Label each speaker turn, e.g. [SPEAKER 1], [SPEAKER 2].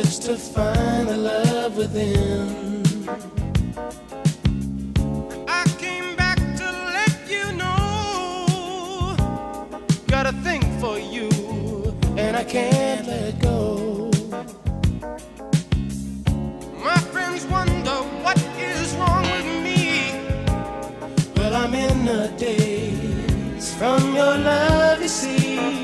[SPEAKER 1] search to find the love within. I came back to let you know, got a thing for you, and I can't let go. My friends wonder what is wrong with me. Well, I'm in a daze from your love, you see.